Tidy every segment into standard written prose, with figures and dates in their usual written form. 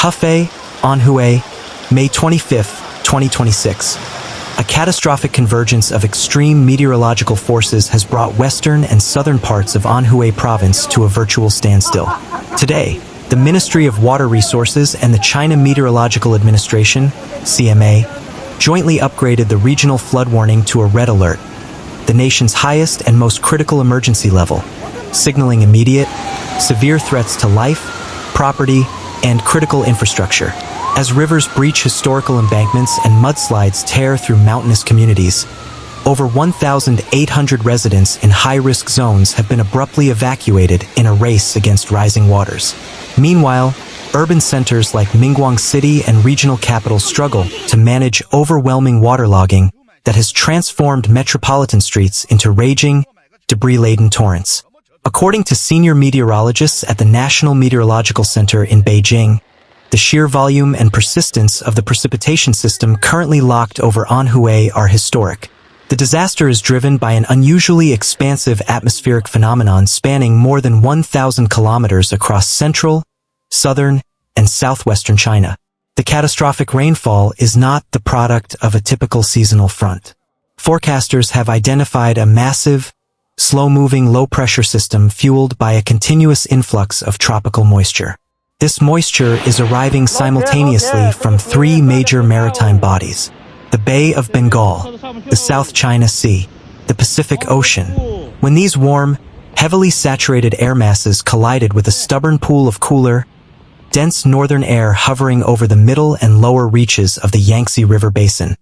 Hefei, Anhui, May 25, 2026. A catastrophic convergence of extreme meteorological forces has brought western and southern parts of Anhui Province to a virtual standstill. Today, the Ministry of Water Resources and the China Meteorological Administration, CMA, jointly upgraded the regional flood warning to a red alert, the nation's highest and most critical emergency level, signaling immediate, severe threats to life, property, and critical infrastructure. As rivers breach historical embankments and mudslides tear through mountainous communities, over 1,800 residents in high-risk zones have been abruptly evacuated in a race against rising waters. Meanwhile, urban centers like Ningguang City and regional capitals struggle to manage overwhelming waterlogging that has transformed metropolitan streets into raging, debris-laden torrents. According to senior meteorologists at the National Meteorological Center in Beijing, the sheer volume and persistence of the precipitation system currently locked over Anhui are historic. The disaster is driven by an unusually expansive atmospheric phenomenon spanning more than 1,000 kilometers across central, southern, and southwestern China. The catastrophic rainfall is not the product of a typical seasonal front. Forecasters have identified a massive, slow-moving low-pressure system fueled by a continuous influx of tropical moisture. This moisture is arriving simultaneously from three major maritime bodies: the Bay of Bengal, the South China Sea, the Pacific Ocean. When these warm, heavily saturated air masses collided with a stubborn pool of cooler, dense northern air hovering over the middle and lower reaches of the Yangtze River Basin,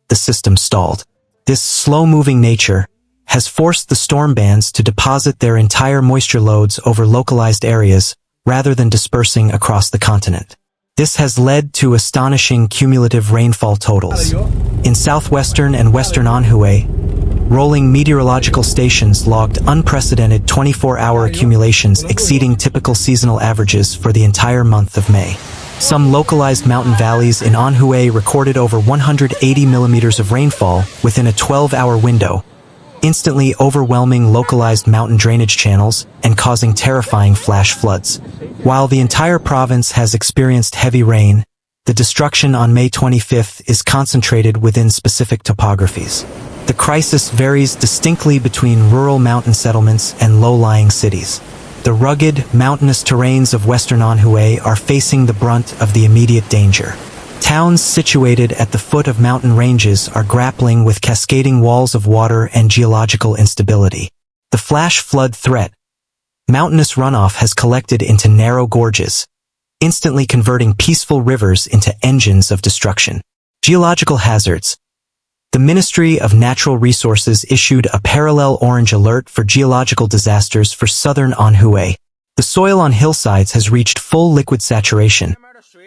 the system stalled. This slow-moving nature has forced the storm bands to deposit their entire moisture loads over localized areas rather than dispersing across the continent. This has led to astonishing cumulative rainfall totals. In southwestern and western Anhui, rolling meteorological stations logged unprecedented 24-hour accumulations exceeding typical seasonal averages for the entire month of May. Some localized mountain valleys in Anhui recorded over 180 millimeters of rainfall within a 12-hour window, instantly overwhelming localized mountain drainage channels and causing terrifying flash floods. While the entire province has experienced heavy rain, the destruction on May 25th is concentrated within specific topographies. The crisis varies distinctly between rural mountain settlements and low-lying cities. The rugged, mountainous terrains of western Anhui are facing the brunt of the immediate danger. Towns situated at the foot of mountain ranges are grappling with cascading walls of water and geological instability. The flash flood threat, mountainous runoff has collected into narrow gorges, instantly converting peaceful rivers into engines of destruction. Geological hazards. The Ministry of Natural Resources issued a parallel orange alert for geological disasters for southern Anhui. The soil on hillsides has reached full liquid saturation,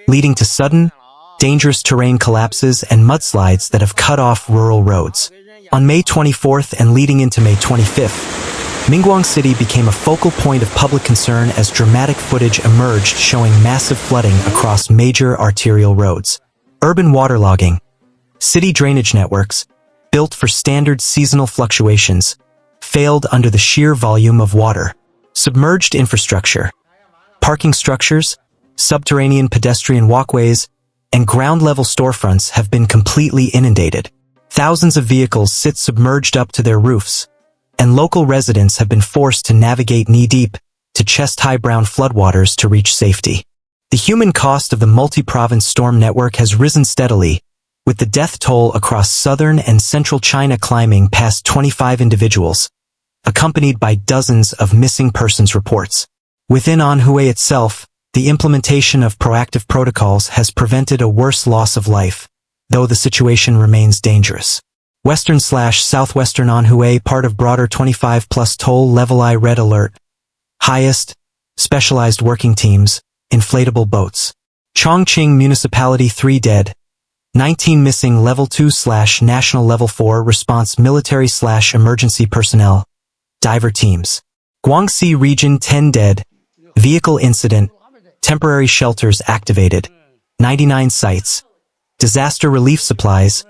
leading to sudden, dangerous terrain collapses and mudslides that have cut off rural roads. On May 24th and leading into May 25th, Ningguang City became a focal point of public concern as dramatic footage emerged showing massive flooding across major arterial roads. Urban waterlogging. City drainage networks, built for standard seasonal fluctuations, failed under the sheer volume of water. Submerged infrastructure. Parking structures, subterranean pedestrian walkways, and ground-level storefronts have been completely inundated. Thousands of vehicles sit submerged up to their roofs, and local residents have been forced to navigate knee-deep to chest-high brown floodwaters to reach safety. The human cost of the multi-province storm network has risen steadily, with the death toll across southern and central China climbing past 25 individuals, accompanied by dozens of missing persons reports. Within Anhui itself, the implementation of proactive protocols has prevented a worse loss of life, though the situation remains dangerous. Western/southwestern Anhui, part of broader 25-plus toll level I red alert. Highest, specialized working teams, inflatable boats. Chongqing Municipality 3 dead. 19 missing level 2/national level 4 response military/emergency personnel. Diver teams. Guangxi Region 10 dead. Vehicle incident. Temporary shelters activated. 99 sites. Disaster relief supplies.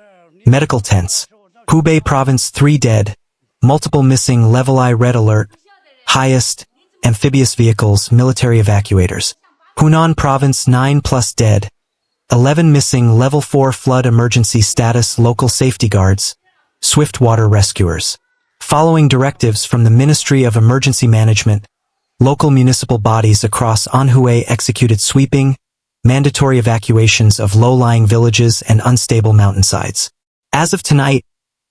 Medical tents. Hubei Province 3 dead. Multiple missing level I red alert. Highest. Amphibious vehicles, military evacuators. Hunan Province 9 plus dead. 11 missing level 4 flood emergency status local safety guards, swift water rescuers. Following directives from the Ministry of Emergency Management, local municipal bodies across Anhui executed sweeping, mandatory evacuations of low-lying villages and unstable mountainsides. As of tonight,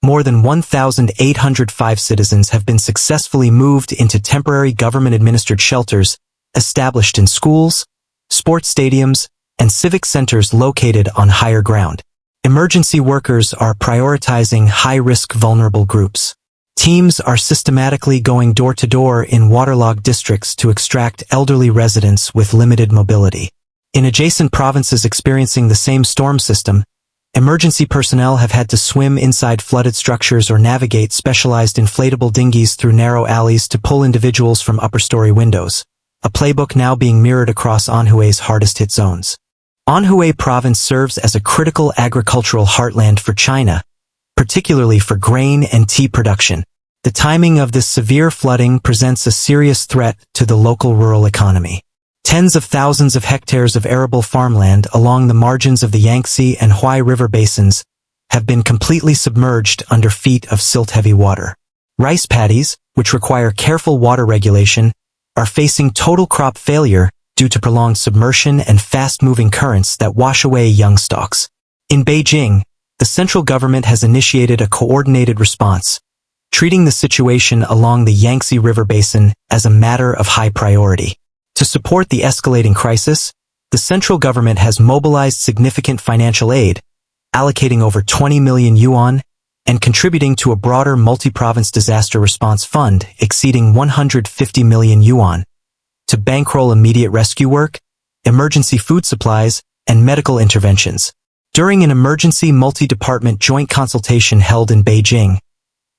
more than 1,805 citizens have been successfully moved into temporary government-administered shelters established in schools, sports stadiums, and civic centers located on higher ground. Emergency workers are prioritizing high-risk vulnerable groups. Teams are systematically going door-to-door in waterlogged districts to extract elderly residents with limited mobility. In adjacent provinces experiencing the same storm system, emergency personnel have had to swim inside flooded structures or navigate specialized inflatable dinghies through narrow alleys to pull individuals from upper-story windows, a playbook now being mirrored across Anhui's hardest-hit zones. Anhui Province serves as a critical agricultural heartland for China, particularly for grain and tea production. The timing of this severe flooding presents a serious threat to the local rural economy. Tens of thousands of hectares of arable farmland along the margins of the Yangtze and Huai River basins have been completely submerged under feet of silt-heavy water. Rice paddies, which require careful water regulation, are facing total crop failure due to prolonged submersion and fast-moving currents that wash away young stalks. In Beijing, the central government has initiated a coordinated response, treating the situation along the Yangtze River basin as a matter of high priority. To support the escalating crisis, the central government has mobilized significant financial aid, allocating over 20 million yuan and contributing to a broader multi-province disaster response fund exceeding 150 million yuan to bankroll immediate rescue work, emergency food supplies, and medical interventions. During an emergency multi-department joint consultation held in Beijing,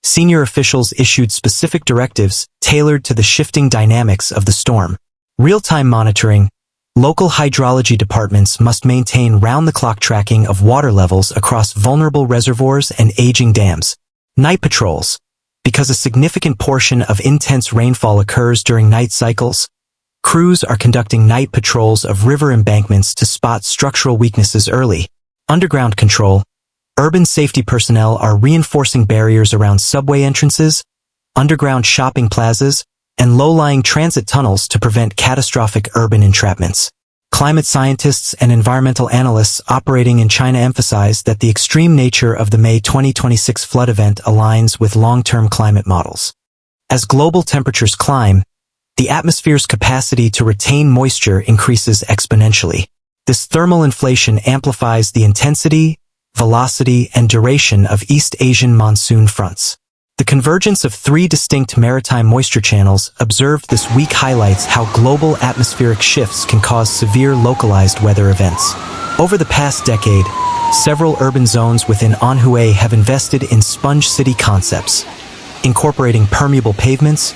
senior officials issued specific directives tailored to the shifting dynamics of the storm. Real-time monitoring, local hydrology departments must maintain round-the-clock tracking of water levels across vulnerable reservoirs and aging dams. Night patrols. Because a significant portion of intense rainfall occurs during night cycles, crews are conducting night patrols of river embankments to spot structural weaknesses early. Underground control. Urban safety personnel are reinforcing barriers around subway entrances, underground shopping plazas, and low-lying transit tunnels to prevent catastrophic urban entrapments. Climate scientists and environmental analysts operating in China emphasize that the extreme nature of the May 2026 flood event aligns with long-term climate models. As global temperatures climb, the atmosphere's capacity to retain moisture increases exponentially. This thermal inflation amplifies the intensity, velocity, and duration of East Asian monsoon fronts. The convergence of three distinct maritime moisture channels observed this week highlights how global atmospheric shifts can cause severe localized weather events. Over the past decade, several urban zones within Anhui have invested in sponge city concepts, incorporating permeable pavements,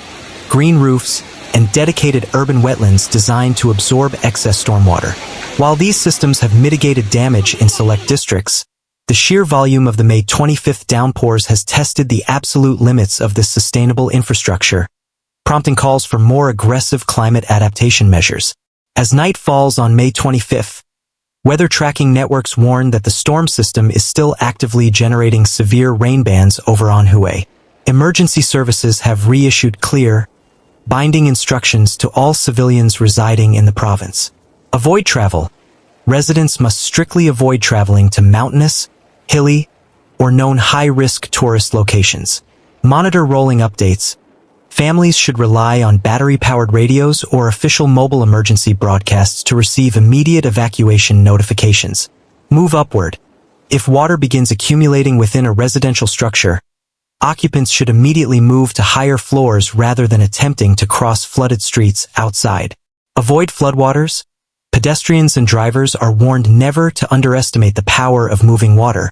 green roofs, and dedicated urban wetlands designed to absorb excess stormwater. While these systems have mitigated damage in select districts, the sheer volume of the May 25th downpours has tested the absolute limits of this sustainable infrastructure, prompting calls for more aggressive climate adaptation measures. As night falls on May 25th, weather tracking networks warn that the storm system is still actively generating severe rain bands over Anhui. Emergency services have reissued clear, binding instructions to all civilians residing in the province. Avoid travel. Residents must strictly avoid traveling to mountainous, hilly, or known high-risk tourist locations. Monitor rolling updates. Families should rely on battery-powered radios or official mobile emergency broadcasts to receive immediate evacuation notifications. Move upward. If water begins accumulating within a residential structure, occupants should immediately move to higher floors rather than attempting to cross flooded streets outside. Avoid floodwaters. Pedestrians and drivers are warned never to underestimate the power of moving water.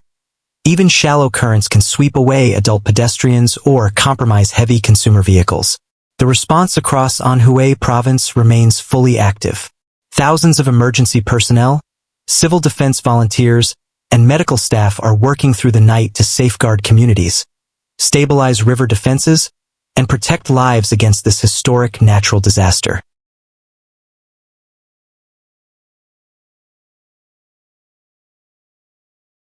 Even shallow currents can sweep away adult pedestrians or compromise heavy consumer vehicles. The response across Anhui Province remains fully active. Thousands of emergency personnel, civil defense volunteers, and medical staff are working through the night to safeguard communities, stabilize river defenses, and protect lives against this historic natural disaster.